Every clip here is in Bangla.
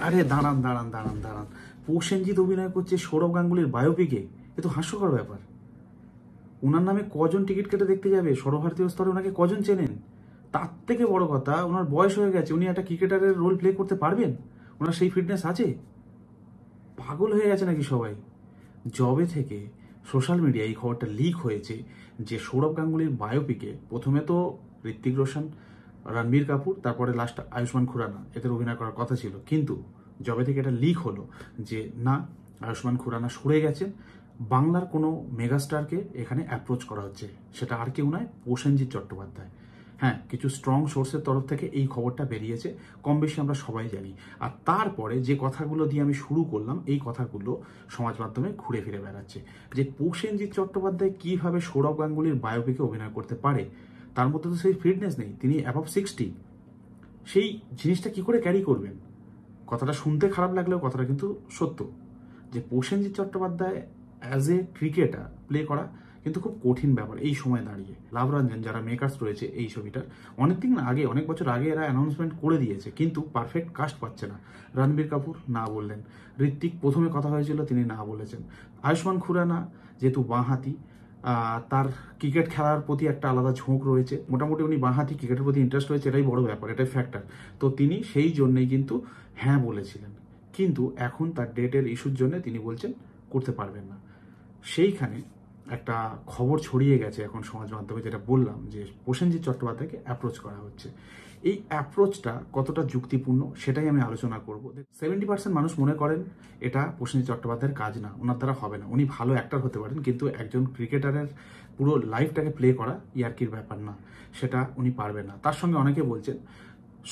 আরে দাঁড়ান দাঁড়ান দাঁড়ান দাঁড়ান, প্রসেনজিৎ অভিনয় করছে সৌরভ গাঙ্গুলির বায়োপিকে? এ তো হাস্যকর ব্যাপার। ওনার নামে কজন টিকিট কেটে দেখতে যাবে? সর্বভারতীয় স্তরে ওনাকে কজন চেনেন? তার থেকে বড় কথা, ওনার বয়স হয়ে গেছে, উনি একটা ক্রিকেটারের রোল প্লে করতে পারবেন? ওনার সেই ফিটনেস আছে? পাগল হয়ে গেছে নাকি সবাই? জবে থেকে সোশ্যাল মিডিয়ায় এই খবরটা লিক হয়েছে যে সৌরভ গাঙ্গুলির বায়োপিকে প্রথমে তো ঋত্বিক রোশন, রণবীর কাপুর, তারপরে লাস্ট আয়ুষ্মান খুরানা এদের অভিনয় করার কথা ছিল, কিন্তু জবে থেকে এটা লিক হলো যে না, আয়ুষ্মান খুরানা সরে গেছেন, বাংলার কোনো মেগাস্টারকে এখানে অ্যাপ্রোচ করা হচ্ছে, সেটা আর কেউ নয়, প্রসেনজিৎ চট্টোপাধ্যায়। হ্যাঁ, কিছু স্ট্রং সোর্সের তরফ থেকে এই খবরটা বেরিয়েছে, কম বেশি আমরা সবাই জানি। আর তারপরে যে কথাগুলো দিয়ে আমি শুরু করলাম, এই কথাগুলো সমাজ মাধ্যমে ঘুরে ফিরে বেড়াচ্ছে যে প্রসেনজিৎ চট্টোপাধ্যায় কিভাবে সৌরভ গাঙ্গুলির বায়োপিকে অভিনয় করতে পারে। তার মধ্যে তো সেই ফিটনেস নেই, তিনি অ্যাবভ 60, সেই জিনিসটা কি করে ক্যারি করবেন? কথাটা শুনতে খারাপ লাগলেও কথাটা কিন্তু সত্য যে Prosenjit Chattopadhyay as a cricketer play করা কিন্তু খুব কঠিন ব্যাপার এই সময় দাঁড়িয়ে। লাভ রঞ্জন যারা মেকার্স রয়েছে এই ছবিটার, অনেকদিন আগে, অনেক বছর আগে এরা অ্যানাউন্সমেন্ট করে দিয়েছে, কিন্তু পারফেক্ট কাস্ট পাচ্ছে না। রণবীর কাপুর না বললেন, ঋত্বিক প্রথমে কথা হয়েছিল তিনি না বলেছেন, আয়ুষ্মান খুরানা যেহেতু বাঁহাতি, তার ক্রিকেট খেলার প্রতি একটা আলাদা ঝোঁক রয়েছে, মোটামুটি উনি বাঁহাতি, ক্রিকেটের প্রতি ইন্টারেস্ট রয়েছে, এটাই বড় ব্যাপার, এটাই ফ্যাক্টর। তো তিনি সেই জন্যই কিন্তু হ্যাঁ বলেছিলেন, কিন্তু এখন তার ডেটের ইস্যুর জন্য তিনি বলছেন করতে পারবেন না। সেইখানে একটা খবর ছড়িয়ে গেছে এখন সমাজ মাধ্যমে, যেটা বললাম যে প্রসেনজিৎ চট্টোপাধ্যায়কে অ্যাপ্রোচ করা হচ্ছে। এই অ্যাপ্রোচটা কতটা যুক্তিপূর্ণ সেটাই আমি আলোচনা করব। 70% মানুষ মনে করেন এটা প্রসেনজিৎ চট্টোপাধ্যায়ের কাজ না, ওনার দ্বারা হবে না। উনি ভালো অ্যাক্টর হতে পারেন, কিন্তু একজন ক্রিকেটারের পুরো লাইফটাকে প্লে করা ইয়ার্কির ব্যাপার না, সেটা উনি পারবেন না। তার সঙ্গে অনেকে বলছেন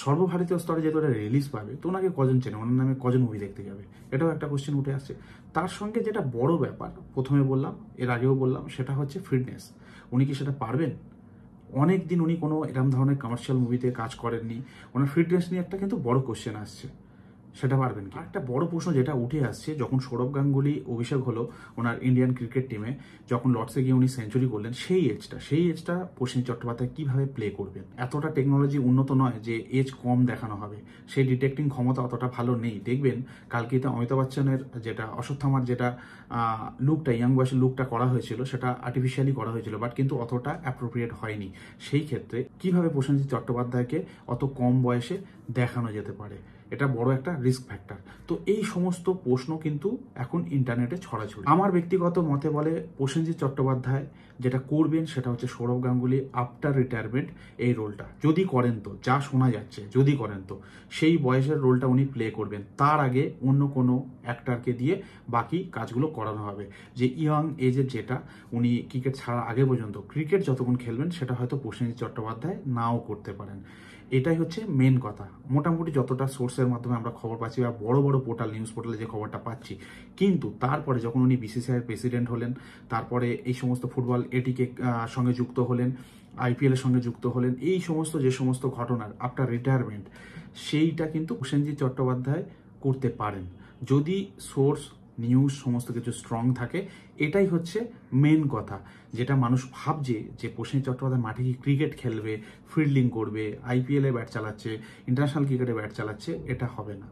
সর্বভারতীয় স্তরে যেহেতু এটা রিলিজ পাবে, তো ওনাকে কজন চেনে, ওনার নামে কজন মুভি দেখতে যাবে, এটাও একটা কোশ্চেন উঠে আসছে। তার সঙ্গে যেটা বড় ব্যাপার, প্রথমে বললাম, এর আগেও বললাম, সেটা হচ্ছে ফিটনেস। উনি কি সেটা পারবেন? অনেক দিন উনি কোনো এরকম ধরনের কমার্শিয়াল মুভিতে কাজ করেননি, ওনার ফিটনেস নিয়ে একটা কিন্তু বড় কোশ্চেন আসছে, সেটা পারবেন কি? একটা বড় প্রশ্ন যেটা উঠে আসছে, যখন সৌরভ গাঙ্গুলি অভিষেক হলো ওনার ইন্ডিয়ান ক্রিকেট টিমে, যখন লর্ডসে গিয়ে উনি সেঞ্চুরি করলেন, সেই এজটা প্রসেনজিৎ চট্টোপাধ্যায় কিভাবে প্লে করবেন? এতটা টেকনোলজি উন্নত নয় যে এজ কম দেখানো হবে, সেই ডিটেক্টিং ক্ষমতা অতটা ভালো নেই। দেখবেন কালকে তো অমিতাভ বচ্চনের যেটা অশ্বত্থামার যেটা লুকটা, ইয়াং বয়সের লুকটা করা হয়েছিল, সেটা আর্টিফিশিয়ালি করা হয়েছিল, বাট কিন্তু অতটা অ্যাপ্রোপ্রিয়েট হয়নি। সেই ক্ষেত্রে কিভাবে প্রসেনজিৎ চট্টোপাধ্যায়কে অত কম বয়সে দেখানো যেতে পারে, এটা বড় একটা রিস্ক ফ্যাক্টর। তো এই সমস্ত প্রশ্ন কিন্তু এখন ইন্টারনেটে ছড়াছড়ি। আমার ব্যক্তিগত মতে বলে প্রসেনজিৎ চট্টোপাধ্যায় যেটা করবেন সেটা হচ্ছে সৌরভ গাঙ্গুলি আফটার রিটায়ারমেন্ট এই রোলটা যদি করেন, তো যা শোনা যাচ্ছে যদি করেন, তো সেই বয়সের রোলটা উনি প্লে করবেন। তার আগে অন্য কোনো অ্যাক্টারকে দিয়ে বাকি কাজগুলো করানো হবে। যে ইয়ং এজের যেটা উনি ক্রিকেট ছাড়ার আগে পর্যন্ত ক্রিকেট যতক্ষণ খেলবেন, সেটা হয়তো প্রসেনজিৎ চট্টোপাধ্যায় নাও করতে পারেন। এটাই হচ্ছে মেন কথা। মোটামুটি যতটা সোর্সের মাধ্যমে আমরা খবর পাচ্ছি, বা বড় বড় পোর্টাল, নিউজ পোর্টালে যে খবরটা পাচ্ছি, কিন্তু তারপরে যখন উনি বিসিসিআইয়ের প্রেসিডেন্ট হলেন, তারপরে এই সমস্ত ফুটবল এটিকে সঙ্গে যুক্ত হলেন, আইপিএল এর সঙ্গে যুক্ত হলেন, এই সমস্ত যে সমস্ত ঘটনার আফটার রিটায়ারমেন্ট, সেইটা কিন্তু প্রসেনজিৎ চট্টোপাধ্যায় করতে পারেন যদি সোর্স, নিউজ সমস্ত কিছু স্ট্রং থাকে। এটাই হচ্ছে মেন কথা, যেটা মানুষ ভাবছে যে প্রসেনজিৎ চট্টোপাধ্যায় মাঠে কি ক্রিকেট খেলবে, ফিল্ডিং করবে, আইপিএলে ব্যাট চালাচ্ছে, ইন্টারন্যাশনাল ক্রিকেটে ব্যাট চালাচ্ছে, এটা হবে না।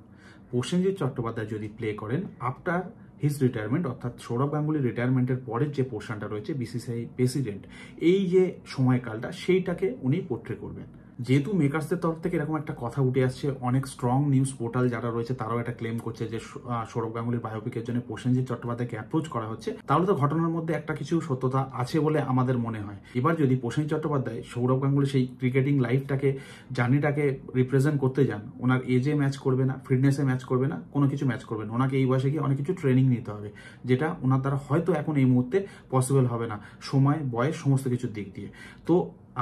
প্রসেনজিৎ চট্টোপাধ্যায় যদি প্লে করেন আফটার হিজ রিটায়ারমেন্ট, অর্থাৎ সৌরভ গাঙ্গুলির রিটায়ারমেন্টের পরের যে পোর্শনটা রয়েছে, বিসিসিআই প্রেসিডেন্ট, এই যে সময়কালটা, সেইটাকে উনি পোর্ট্রে করবেন। যেহেতু মেকার্সদের তরফ থেকে এরকম একটা কথা উঠে আসছে, অনেক স্ট্রং নিউজ পোর্টাল যারা রয়েছে তারাও এটা ক্লেম করছে যে সৌরভ গাঙ্গুলির বায়োপিকের জন্য প্রসেনজিৎ চট্টোপাধ্যায়কে অ্যাপ্রোচ করা হচ্ছে, তাহলে তো ঘটনার মধ্যে একটা কিছু সত্যতা আছে বলে আমাদের মনে হয়। এবার যদি প্রসেনজিৎ চট্টোপাধ্যায় সৌরভ গাঙ্গুলি সেই ক্রিকেটিং লাইফটাকে, জার্নিটাকে রিপ্রেজেন্ট করতে যান, ওনার এজে ম্যাচ করবে না, ফিটনেসে ম্যাচ করবে না, কোনো কিছু ম্যাচ করবে না, ওনাকে এই বয়সে গিয়ে অনেক কিছু ট্রেনিং নিতে হবে, যেটা ওনার দ্বারা হয়তো এখন এই মুহূর্তে পসিবল হবে না, সময়, বয়স, সমস্ত কিছুর দিক দিয়ে। তো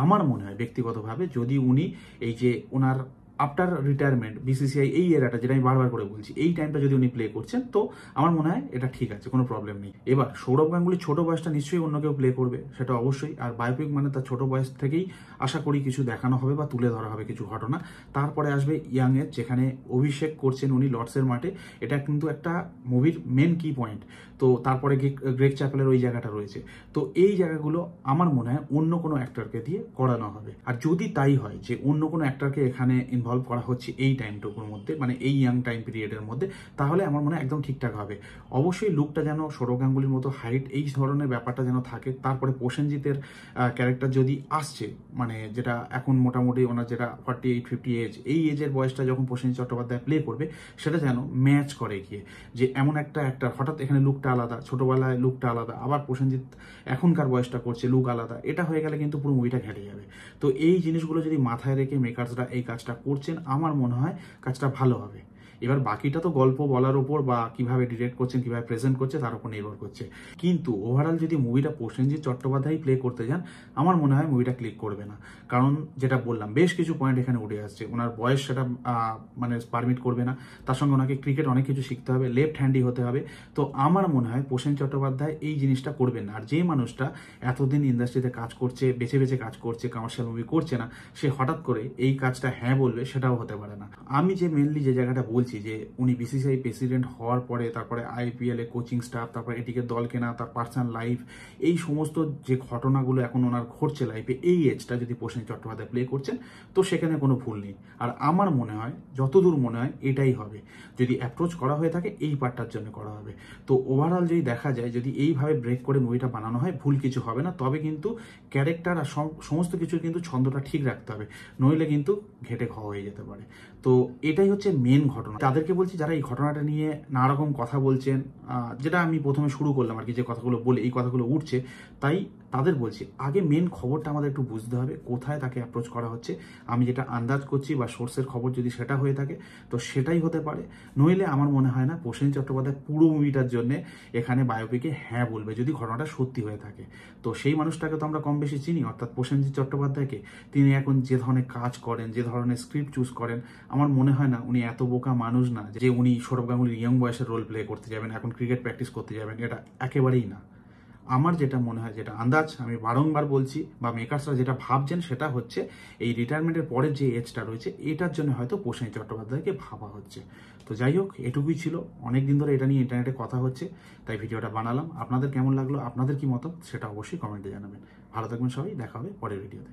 আমার মনে হয় ব্যক্তিগতভাবে, যদি উনি এই যে ওনার আফটার রিটায়ারমেন্ট বিসিসিআই এই এরাটা, যেটা আমি বারবার করে বলছি, এই টাইমটা যদি উনি প্লে করছেন, তো আমার মনে হয় এটা ঠিক আছে, কোনো প্রবলেম নেই। এবার সৌরভ গাঙ্গুলি ছোট বয়সটা নিশ্চয়ই অন্য কেউ প্লে করবে, সেটা অবশ্যই। আর বায়োপিক মানে তার ছোট বয়স থেকেই আশা করি কিছু দেখানো হবে বা তুলে ধরা হবে কিছু ঘটনা। তারপরে আসবে ইয়াং এর, যেখানে অভিষেক করছেন উনি লর্ডসের মাঠে, এটা কিন্তু একটা মুভির মেন কি পয়েন্ট। তো তারপরে গ্রেগ চ্যাপেলের ওই জায়গাটা রয়েছে। তো এই জায়গাগুলো আমার মনে হয় অন্য কোনো অ্যাক্টরকে দিয়ে করানো হবে। আর যদি তাই হয় যে অন্য কোনো অ্যাক্টরকে এখানে ইনভলভ ইনভলভ করা হচ্ছে এই টাইমটুকুর মধ্যে, মানে এই ইয়াং টাইম পিরিয়ডের মধ্যে, তাহলে আমার মনে হয় একদম ঠিকঠাক হবে। অবশ্যই লুকটা যেন সৌরভ গাঙ্গুলির মতো হাইট, এই ধরনের ব্যাপারটা যেন থাকে। তারপরে প্রসেনজিতের ক্যারেক্টার যদি আসছে, মানে যেটা এখন মোটামুটি ওনার যেটা 48-50 এজ, এই এজের বয়সটা যখন প্রসেনজিৎ চট্টোপাধ্যায় প্লে করবে, সেটা যেন ম্যাচ করে গিয়ে, যে এমন একটা অ্যাক্টার হঠাৎ এখানে লুকটা আলাদা, ছোটবেলায় লুকটা আলাদা, আবার প্রসেনজিৎ এখনকার বয়সটা করছে লুক আলাদা, এটা হয়ে গেলে কিন্তু পুরো মুভিটা ঘেটে যাবে। তো এই জিনিসগুলো যদি মাথায় রেখে মেকার্সরা এই কাজটা করছেন, আমার মনে হয় কাজটা ভালো হবে। এবার বাকিটা তো গল্প বলার উপর বা কিভাবে ডিরেক্ট করছেন, কিভাবে প্রেজেন্ট করছে তার উপর নির্ভর করছে। কিন্তু ওভারঅল যদি মুভিটা প্রসেনজিৎ চট্টোপাধ্যায় প্লে করতে যান, আমার মনে হয় মুভিটা ক্লিক করবে না। কারণ যেটা বললাম, বেশ কিছু পয়েন্ট এখানে উঠে আসছে। ওনার বয়স সেটা মানে পারমিট করবে না, তার সঙ্গে ওনাকে ক্রিকেট অনেক কিছু শিখতে হবে, লেফট হ্যান্ডি হতে হবে। তো আমার মনে হয় প্রসেনজিৎ চট্টোপাধ্যায় এই জিনিসটা করবেন না। আর যে মানুষটা এতদিন ইন্ডাস্ট্রিতে কাজ করছে, বেছে বেছে কাজ করছে, কমার্শিয়াল মুভি করছে না, সে হঠাৎ করে এই কাজটা হ্যাঁ বলবে, সেটাও হতে পারে না। আমি যে মেনলি যে জায়গাটা বলছি, যে উনি বিসিসিআই প্রেসিডেন্ট হওয়ার পরে, তারপরে আইপিএল এ কোচিং স্টাফ, তারপরে এটিকে দল কেনা, তার পার্সোনাল লাইফ, এই সমস্ত যে ঘটনাগুলো এখন ওনার ঘটছে লাইফে, এই এজটা যদি প্রসেনজিৎ চট্টোপাধ্যায় প্লে করছেন, তো সেখানে কোনো ভুল নেই। আর আমার মনে হয়, যতদূর মনে হয় এটাই হবে। যদি অ্যাপ্রোচ করা হয়ে থাকে, এই পার্টটার জন্য করা হবে। তো ওভারঅল যদি দেখা যায়, যদি এইভাবে ব্রেক করে মুভিটা বানানো হয়, ভুল কিছু হবে না। তবে কিন্তু ক্যারেক্টার আর সমস্ত কিছুর কিন্তু ছন্দটা ঠিক রাখতে হবে, নইলে কিন্তু ঘেটে ঘ হয়ে যেতে পারে। তো এটাই হচ্ছে মেন ঘটনা। তাদেরকে বলছি যারা এই ঘটনাটা নিয়ে নানা রকম কথা বলছেন, যেটা আমি প্রথমে শুরু করলাম আর কি, যে কথাগুলো বলে এই কথাগুলো উঠছে, তাই তাদের বলছি আগে মেন খবরটা আমাদের একটু বুঝতে হবে, কোথায় তাকে অ্যাপ্রোচ করা হচ্ছে। আমি যেটা আন্দাজ করছি বা সোর্সের খবর যদি সেটা হয়ে থাকে, তো সেটাই হতে পারে। নইলে আমার মনে হয় না প্রসেনজিৎ চট্টোপাধ্যায় পুরো মুভিটার জন্য এখানে বায়োপিকে হ্যাঁ বলবে, যদি ঘটনাটা সত্যি হয়ে থাকে। তো সেই মানুষটাকে তো আমরা কম বেশি চিনি, অর্থাৎ প্রসেনজিৎ চট্টোপাধ্যায়কে। তিনি এখন যে ধরনের কাজ করেন, যে ধরনের স্ক্রিপ্ট চুজ করেন, আমার মনে হয় না উনি এত বোকা মানুষ না যে উনি সৌরভ গাঙ্গুলির ইয়ং বয়সের রোল প্লে করতে যাবেন, এখন ক্রিকেট প্র্যাকটিস করতে যাবেন। এটা একেবারেই না। আমার যেটা মনে হয়, যেটা আন্দাজ আমি বারংবার বলছি, বা মেকার্সরা যেটা ভাবছেন, সেটা হচ্ছে এই রিটায়ারমেন্টের পরের যে এজটা রয়েছে, এটার জন্য হয়তো প্রসেনজিৎ চট্টোপাধ্যায়কে ভাবা হচ্ছে। তো যাই হোক, এটুকুই ছিল। অনেকদিন ধরে এটা নিয়ে ইন্টারনেটে কথা হচ্ছে, তাই ভিডিওটা বানালাম। আপনাদের কেমন লাগলো, আপনাদের কি মত, সেটা অবশ্যই কমেন্টে জানাবেন। ভালো থাকবেন সবাই, দেখা হবে পরের ভিডিওতে।